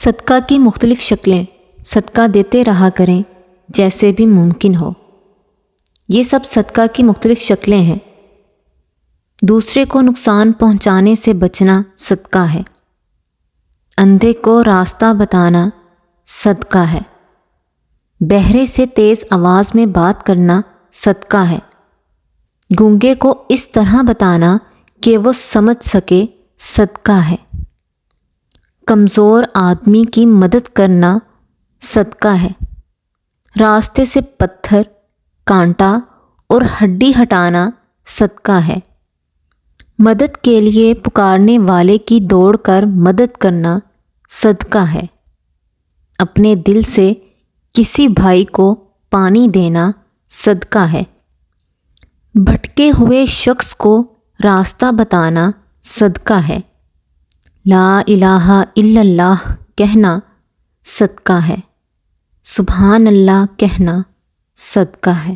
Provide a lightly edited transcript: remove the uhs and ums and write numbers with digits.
صدقہ کی مختلف شکلیں صدقہ دیتے رہا کریں جیسے بھی ممکن ہو۔ یہ سب صدقہ کی مختلف شکلیں ہیں۔ دوسرے کو نقصان پہنچانے سے بچنا صدقہ ہے۔ اندھے کو راستہ بتانا صدقہ ہے۔ بہرے سے تیز آواز میں بات کرنا صدقہ ہے۔ گونگے کو اس طرح بتانا کہ وہ سمجھ سکے صدقہ ہے۔ کمزور آدمی کی مدد کرنا صدقہ ہے۔ راستے سے پتھر، کانٹا اور ہڈی ہٹانا صدقہ ہے۔ مدد کے لیے پکارنے والے کی دوڑ کر مدد کرنا صدقہ ہے۔ اپنے دل سے کسی بھائی کو پانی دینا صدقہ ہے۔ بھٹکے ہوئے شخص کو راستہ بتانا صدقہ ہے۔ لا الہ الا اللہ کہنا صدقہ ہے۔ سبحان اللہ کہنا صدقہ ہے۔